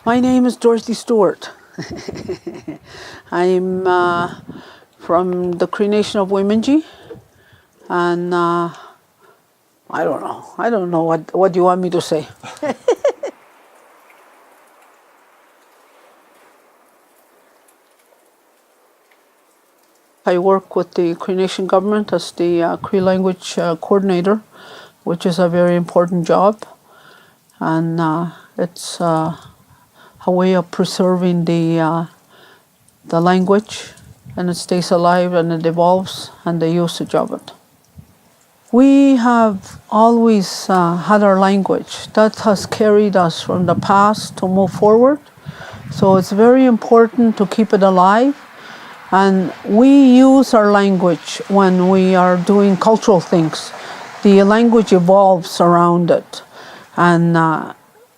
My name is Dorothy Stewart. I'm from the Cree Nation of Woiminji, and I don't know. I don't know what you want me to say. I work with the Cree Nation government as the Cree language coordinator, which is a very important job, and it's a way of preserving the language, and it stays alive and it evolves, and the usage of it. We have always had our language. That has carried us from the past to move forward. So it's very important to keep it alive. And we use our language when we are doing cultural things. The language evolves around it. And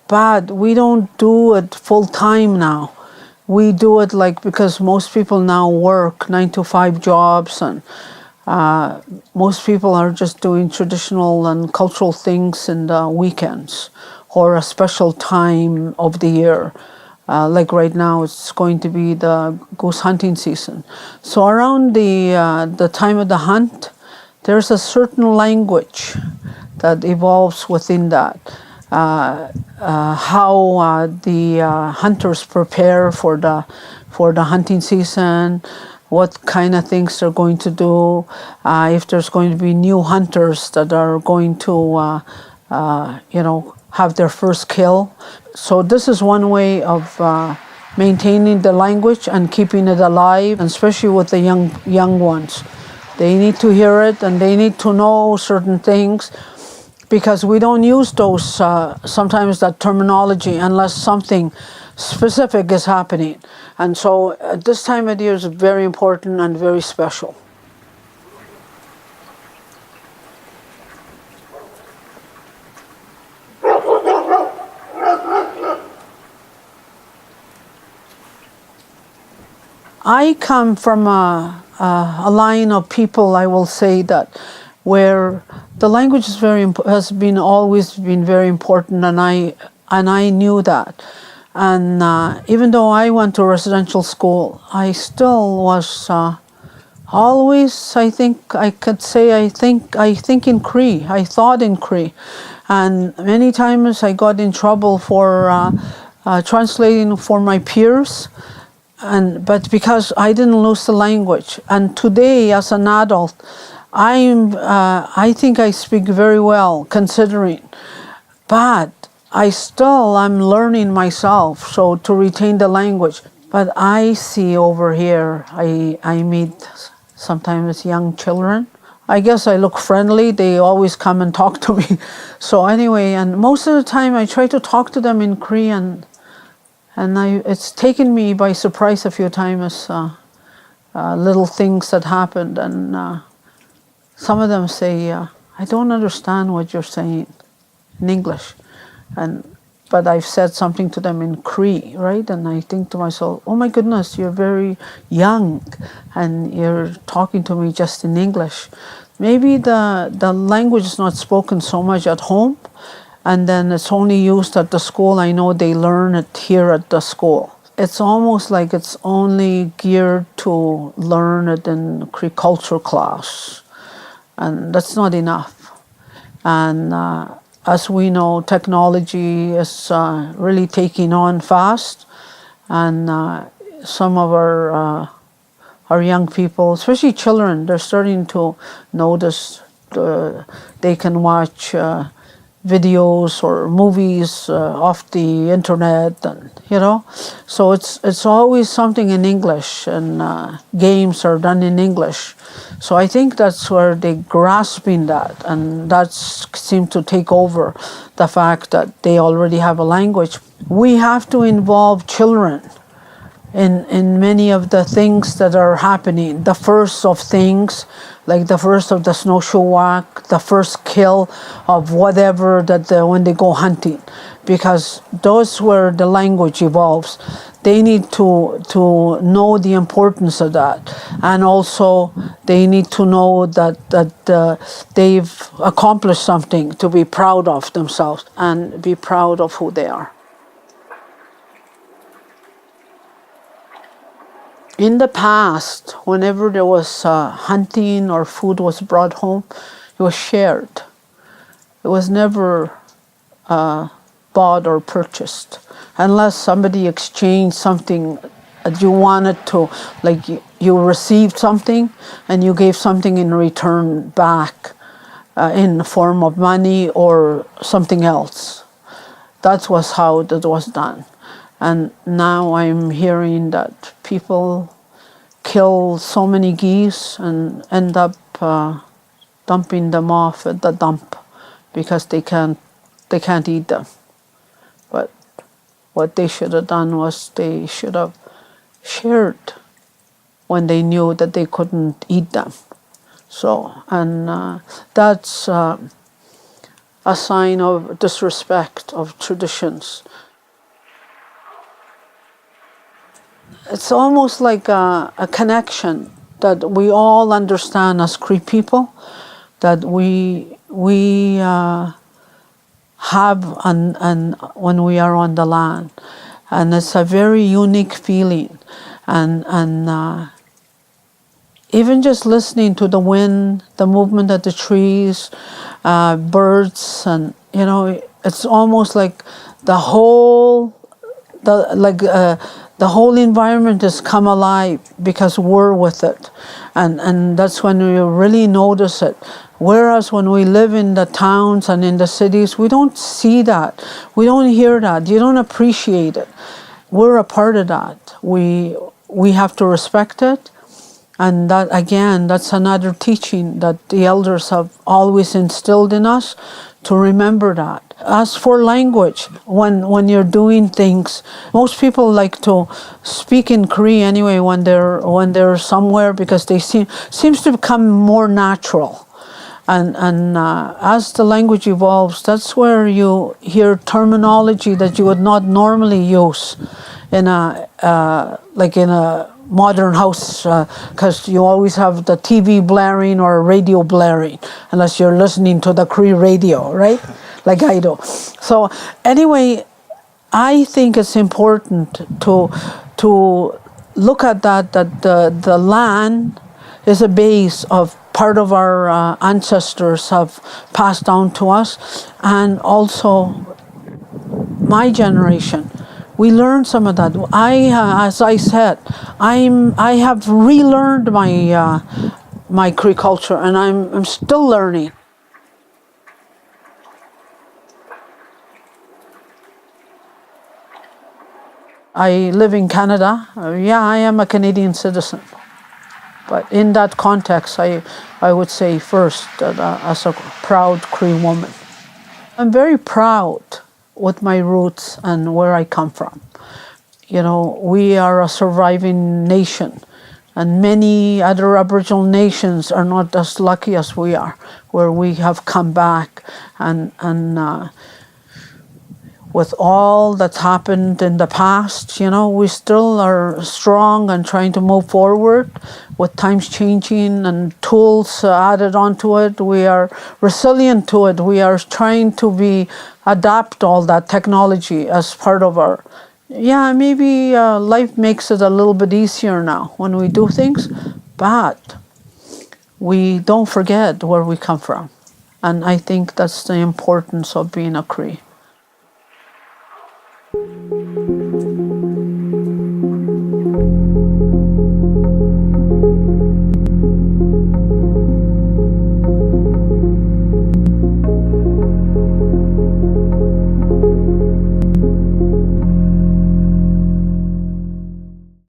but we don't do it full time now. We do it because most people now work 9-to-5 jobs, and most people are just doing traditional and cultural things in the weekends or a special time of the year. Like right now, it's going to be the goose hunting season. So around the time of the hunt, there's a certain language that evolves within that. How the hunters prepare for the hunting season, what kind of things they're going to do, if there's going to be new hunters that are going to, have their first kill. So this is one way of maintaining the language and keeping it alive, and especially with the young ones. They need to hear it and they need to know certain things, because we don't use those, sometimes that terminology, unless something specific is happening. And so at this time of year is very important and very special. I come from a line of people, I will say, that where the language is always been very important, and I knew that. And even though I went to residential school, I still was always, I think I could say, I think in Cree. I thought in Cree. And many times I got in trouble for translating for my peers, but because I didn't lose the language. And today, as an adult, I think I speak very well, considering, but I'm learning myself, so to retain the language. But I see over here, I meet sometimes young children. I guess I look friendly. They always come and talk to me. So anyway, and most of the time I try to talk to them in Cree, and it's taken me by surprise a few times, little things that happened, and some of them say, I don't understand what you're saying in English. But I've said something to them in Cree, right? And I think to myself, oh my goodness, you're very young and you're talking to me just in English. Maybe the language is not spoken so much at home, and then it's only used at the school. I know they learn it here at the school. It's almost like it's only geared to learn it in Cree culture class, and that's not enough. And as we know, technology is really taking on fast, and some of our young people, especially children, they're starting to notice. They can watch videos or movies off the internet, and so it's always something in English, and games are done in English. So I think that's where they're grasping that, and that seems to take over the fact that they already have a language. We have to involve children in many of the things that are happening. The first of things, like the first of the snowshoe walk, the first kill of whatever when they go hunting, because those where the language evolves. They need to know the importance of that, and also they need to know that they've accomplished something, to be proud of themselves and be proud of who they are. In the past, whenever there was hunting or food was brought home, it was shared. It was never bought or purchased, unless somebody exchanged something that you wanted to, like you received something and you gave something in return back in the form of money or something else. That was how that was done. And now I'm hearing that people kill so many geese and end up dumping them off at the dump because they can't eat them. But what they should have done was they should have shared when they knew that they couldn't eat them. So, and that's a sign of disrespect of traditions. It's almost like a connection that we all understand as Cree people, that we have and when we are on the land, and it's a very unique feeling, and even just listening to the wind, the movement of the trees, birds, and it's almost like the whole environment has come alive because we're with it, and that's when we really notice it. Whereas when we live in the towns and in the cities, we don't see that, we don't hear that, you don't appreciate it. We're a part of that. We have to respect it, and that again, that's another teaching that the elders have always instilled in us, to remember that. As for language, when you're doing things, most people like to speak in Cree anyway when they're somewhere, because they seems to become more natural. And as the language evolves, that's where you hear terminology that you would not normally use in a modern house, because you always have the TV blaring or radio blaring, unless you're listening to the Cree radio, right? Like I do. So anyway, I think it's important to look at that the land is a base of part of our ancestors have passed down to us, and also my generation. We learned some of that. As I said, I have relearned my Cree culture, and I'm still learning. I live in Canada. Yeah, I am a Canadian citizen. But in that context, I would say first that as a proud Cree woman, I'm very proud with my roots and where I come from. We are a surviving nation, and many other Aboriginal nations are not as lucky as we are, where we have come back and with all that's happened in the past, we still are strong and trying to move forward with times changing and tools added onto it. We are resilient to it. We are trying to adapt all that technology as part of our, maybe life makes it a little bit easier now when we do things, but we don't forget where we come from. And I think that's the importance of being a Cree.